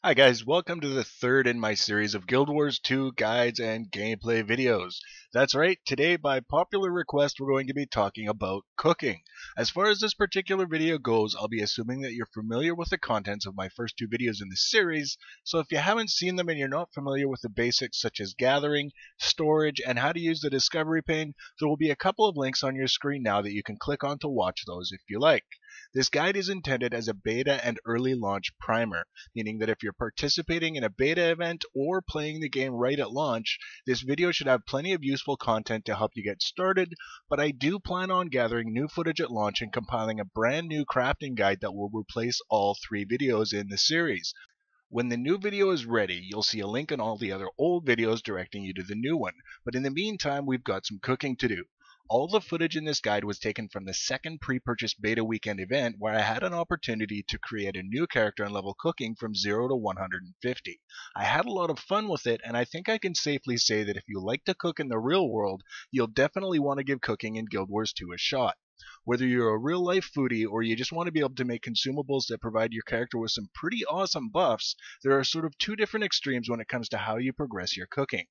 Hi guys, welcome to the third in my series of Guild Wars 2 guides and gameplay videos. That's right, today by popular request we're going to be talking about cooking. As far as this particular video goes, I'll be assuming that you're familiar with the contents of my first two videos in the series, so if you haven't seen them and you're not familiar with the basics such as gathering, storage, and how to use the discovery pane, there will be a couple of links on your screen now that you can click on to watch those if you like. This guide is intended as a beta and early launch primer, meaning that if you're participating in a beta event or playing the game right at launch, this video should have plenty of useful content to help you get started, but I do plan on gathering new footage at launch and compiling a brand new crafting guide that will replace all three videos in the series. When the new video is ready, you'll see a link on all the other old videos directing you to the new one, but in the meantime we've got some cooking to do. All the footage in this guide was taken from the second pre-purchase beta weekend event where I had an opportunity to create a new character and level cooking from 0 to 150. I had a lot of fun with it, and I think I can safely say that if you like to cook in the real world, you'll definitely want to give cooking in Guild Wars 2 a shot. Whether you're a real life foodie or you just want to be able to make consumables that provide your character with some pretty awesome buffs, there are sort of two different extremes when it comes to how you progress your cooking.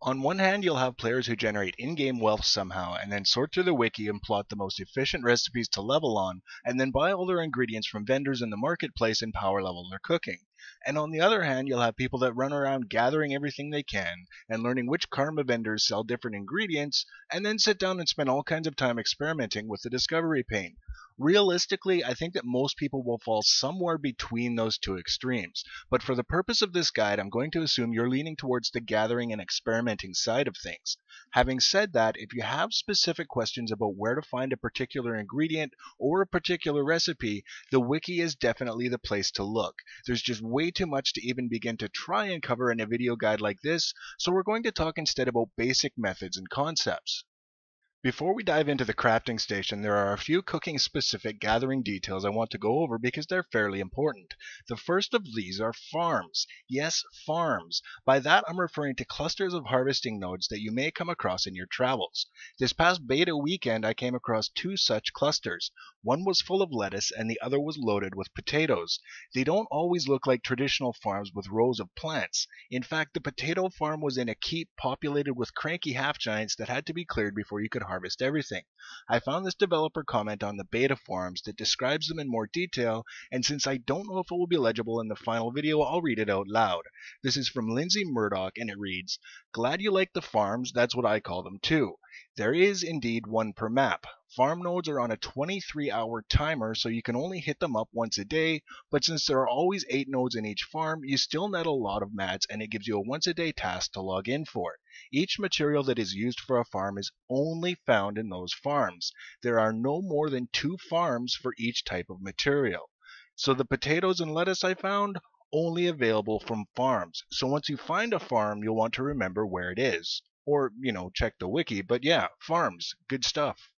On one hand, you'll have players who generate in-game wealth somehow, and then sort through the wiki and plot the most efficient recipes to level on, and then buy all their ingredients from vendors in the marketplace and power level their cooking. And on the other hand, you'll have people that run around gathering everything they can, and learning which karma vendors sell different ingredients, and then sit down and spend all kinds of time experimenting with the discovery pane. Realistically, I think that most people will fall somewhere between those two extremes, but for the purpose of this guide, I'm going to assume you're leaning towards the gathering and experimenting side of things. Having said that, if you have specific questions about where to find a particular ingredient or a particular recipe, the wiki is definitely the place to look. There's just way too much to even begin to try and cover in a video guide like this, so we're going to talk instead about basic methods and concepts. Before we dive into the crafting station, there are a few cooking specific gathering details I want to go over because they're fairly important. The first of these are farms. Yes, farms. By that I'm referring to clusters of harvesting nodes that you may come across in your travels. This past beta weekend I came across two such clusters. One was full of lettuce and the other was loaded with potatoes. They don't always look like traditional farms with rows of plants. In fact, the potato farm was in a keep populated with cranky half-giants that had to be cleared before you could harvest everything. I found this developer comment on the beta forums that describes them in more detail, and since I don't know if it will be legible in the final video, I'll read it out loud. This is from Lindsay Murdoch, and it reads, "Glad you like the farms, that's what I call them too. There is indeed one per map. Farm nodes are on a 23-hour timer, so you can only hit them up once a day, but since there are always 8 nodes in each farm, you still net a lot of mats, and it gives you a once-a-day task to log in for. Each material that is used for a farm is only found in those farms. There are no more than 2 farms for each type of material. So the potatoes and lettuce I found, only available from farms. So once you find a farm, you'll want to remember where it is. Or, check the wiki, but yeah, farms, good stuff."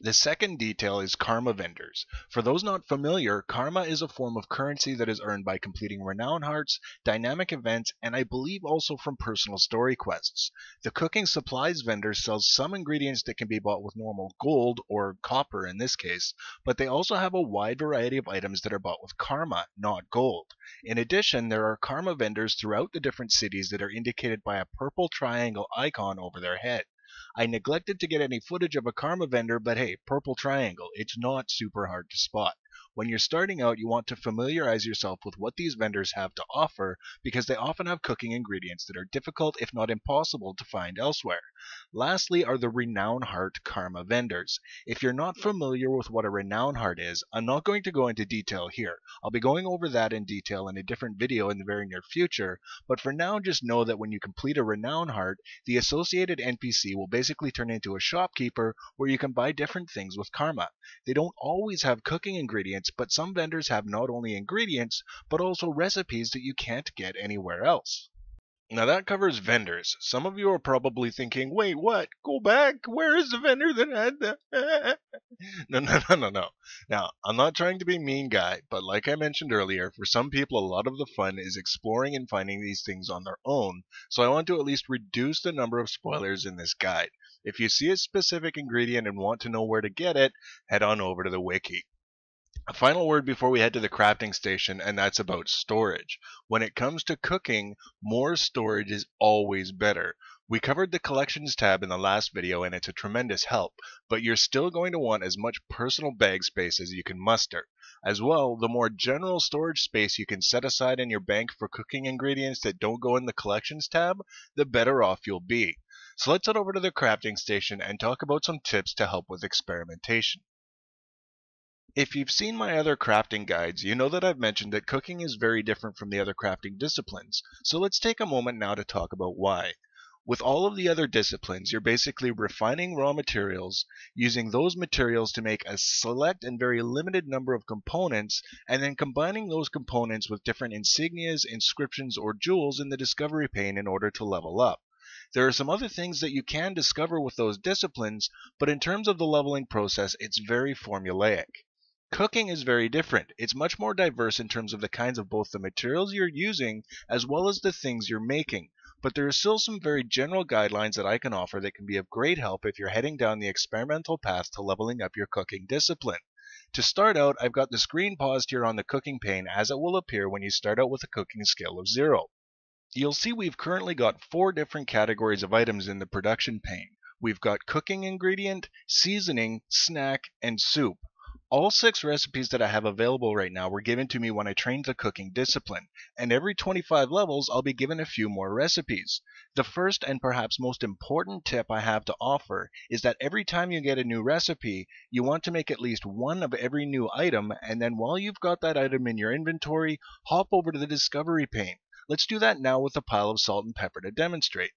The second detail is karma vendors. For those not familiar, karma is a form of currency that is earned by completing renown hearts, dynamic events, and I believe also from personal story quests. The cooking supplies vendor sells some ingredients that can be bought with normal gold, or copper in this case, but they also have a wide variety of items that are bought with karma, not gold. In addition, there are karma vendors throughout the different cities that are indicated by a purple triangle icon over their head. I neglected to get any footage of a karma vendor, but hey, purple triangle, it's not super hard to spot. When you're starting out, you want to familiarize yourself with what these vendors have to offer because they often have cooking ingredients that are difficult, if not impossible, to find elsewhere. Lastly are the renown heart karma vendors. If you're not familiar with what a renown heart is, I'm not going to go into detail here. I'll be going over that in detail in a different video in the very near future, but for now just know that when you complete a renown heart, the associated NPC will basically turn into a shopkeeper where you can buy different things with karma. They don't always have cooking ingredients, but some vendors have not only ingredients, but also recipes that you can't get anywhere else. Now that covers vendors. Some of you are probably thinking, wait, what? Go back? Where is the vendor that had the... No. Now, I'm not trying to be mean guy, but like I mentioned earlier, for some people a lot of the fun is exploring and finding these things on their own, so I want to at least reduce the number of spoilers in this guide. If you see a specific ingredient and want to know where to get it, head on over to the wiki. A final word before we head to the crafting station, and that's about storage. When it comes to cooking, more storage is always better. We covered the collections tab in the last video and it's a tremendous help, but you're still going to want as much personal bag space as you can muster. As well, the more general storage space you can set aside in your bank for cooking ingredients that don't go in the collections tab, the better off you'll be. So let's head over to the crafting station and talk about some tips to help with experimentation. If you've seen my other crafting guides, you know that I've mentioned that cooking is very different from the other crafting disciplines, so let's take a moment now to talk about why. With all of the other disciplines, you're basically refining raw materials, using those materials to make a select and very limited number of components, and then combining those components with different insignias, inscriptions, or jewels in the discovery pane in order to level up. There are some other things that you can discover with those disciplines, but in terms of the leveling process, it's very formulaic. Cooking is very different. It's much more diverse in terms of the kinds of both the materials you're using as well as the things you're making, but there are still some very general guidelines that I can offer that can be of great help if you're heading down the experimental path to leveling up your cooking discipline. To start out, I've got the screen paused here on the cooking pane as it will appear when you start out with a cooking skill of 0. You'll see we've currently got 4 different categories of items in the production pane. We've got cooking ingredient, seasoning, snack, and soup. All 6 recipes that I have available right now were given to me when I trained the cooking discipline, and every 25 levels I'll be given a few more recipes. The first and perhaps most important tip I have to offer is that every time you get a new recipe, you want to make at least one of every new item, and then while you've got that item in your inventory, hop over to the discovery pane. Let's do that now with a pile of salt and pepper to demonstrate.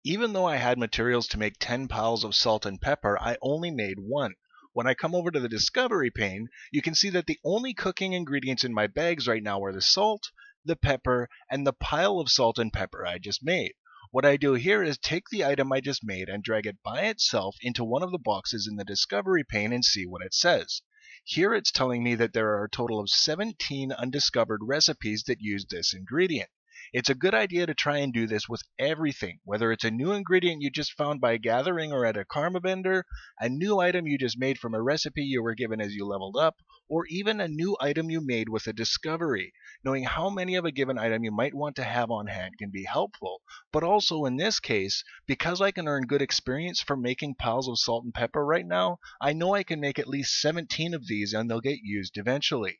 Even though I had materials to make 10 piles of salt and pepper, I only made 1. When I come over to the discovery pane, you can see that the only cooking ingredients in my bags right now are the salt, the pepper, and the pile of salt and pepper I just made. What I do here is take the item I just made and drag it by itself into one of the boxes in the discovery pane and see what it says. Here it's telling me that there are a total of 17 undiscovered recipes that use this ingredient. It's a good idea to try and do this with everything, whether it's a new ingredient you just found by gathering or at a karma vendor, a new item you just made from a recipe you were given as you leveled up, or even a new item you made with a discovery. Knowing how many of a given item you might want to have on hand can be helpful, but also in this case, because I can earn good experience from making piles of salt and pepper right now, I know I can make at least 17 of these and they'll get used eventually.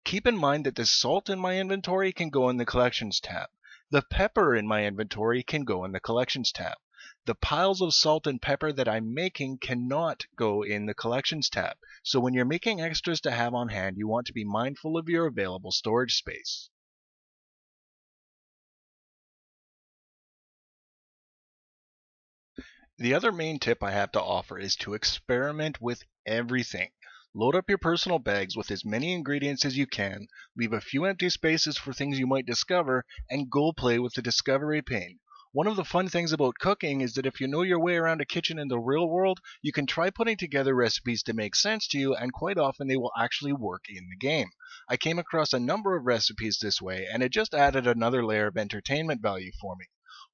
Keep in mind that the salt in my inventory can go in the collections tab. The pepper in my inventory can go in the collections tab. The piles of salt and pepper that I'm making cannot go in the collections tab. So when you're making extras to have on hand, you want to be mindful of your available storage space. The other main tip I have to offer is to experiment with everything. Load up your personal bags with as many ingredients as you can, leave a few empty spaces for things you might discover, and go play with the discovery pane. One of the fun things about cooking is that if you know your way around a kitchen in the real world, you can try putting together recipes to make sense to you, and quite often they will actually work in the game. I came across a number of recipes this way, and it just added another layer of entertainment value for me.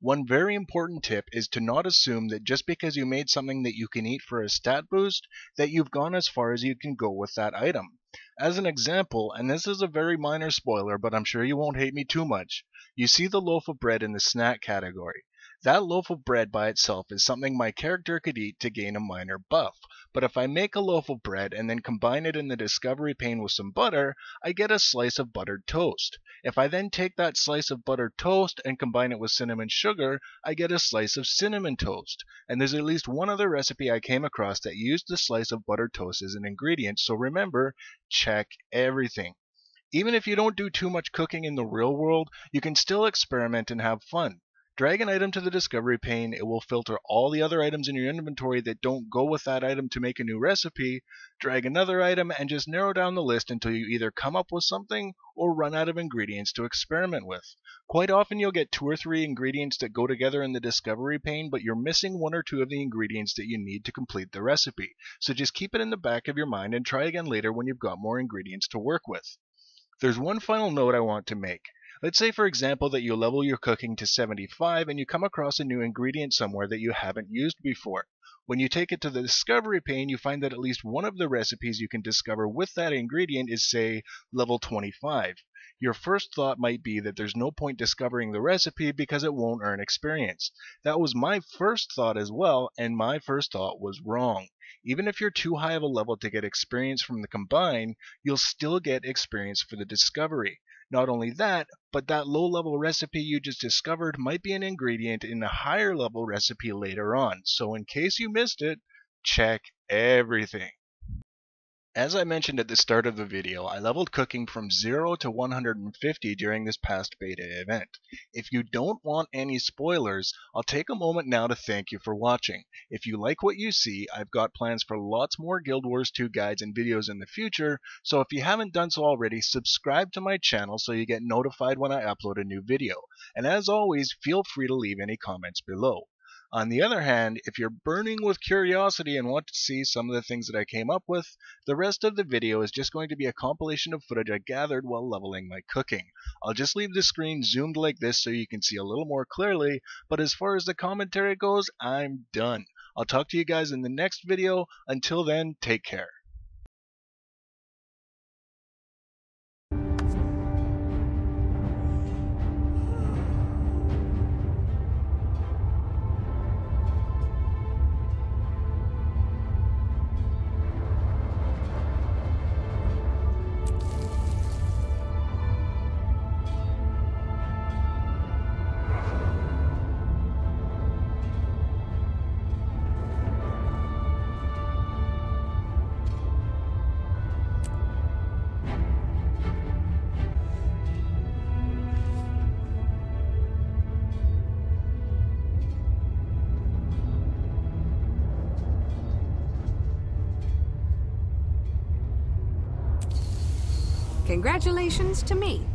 One very important tip is to not assume that just because you made something that you can eat for a stat boost, that you've gone as far as you can go with that item. As an example, and this is a very minor spoiler, but I'm sure you won't hate me too much, you see the loaf of bread in the snack category. That loaf of bread by itself is something my character could eat to gain a minor buff, but if I make a loaf of bread and then combine it in the discovery pane with some butter, I get a slice of buttered toast. If I then take that slice of buttered toast and combine it with cinnamon sugar, I get a slice of cinnamon toast. And there's at least one other recipe I came across that used the slice of buttered toast as an ingredient, so remember, check everything. Even if you don't do too much cooking in the real world, you can still experiment and have fun. Drag an item to the discovery pane, it will filter all the other items in your inventory that don't go with that item to make a new recipe. Drag another item and just narrow down the list until you either come up with something or run out of ingredients to experiment with. Quite often you'll get 2 or 3 ingredients that go together in the discovery pane, but you're missing 1 or 2 of the ingredients that you need to complete the recipe. So just keep it in the back of your mind and try again later when you've got more ingredients to work with. There's one final note I want to make. Let's say, for example, that you level your cooking to 75 and you come across a new ingredient somewhere that you haven't used before. When you take it to the discovery pane, you find that at least one of the recipes you can discover with that ingredient is, say, level 25. Your first thought might be that there's no point discovering the recipe because it won't earn experience. That was my first thought as well, and my first thought was wrong. Even if you're too high of a level to get experience from the combine, you'll still get experience for the discovery. Not only that, but that low level recipe you just discovered might be an ingredient in a higher level recipe later on. So in case you missed it, check everything. As I mentioned at the start of the video, I leveled cooking from 0 to 150 during this past beta event. If you don't want any spoilers, I'll take a moment now to thank you for watching. If you like what you see, I've got plans for lots more Guild Wars 2 guides and videos in the future, so if you haven't done so already, subscribe to my channel so you get notified when I upload a new video. And as always, feel free to leave any comments below. On the other hand, if you're burning with curiosity and want to see some of the things that I came up with, the rest of the video is just going to be a compilation of footage I gathered while leveling my cooking. I'll just leave the screen zoomed like this so you can see a little more clearly, but as far as the commentary goes, I'm done. I'll talk to you guys in the next video. Until then, take care. Congratulations to me.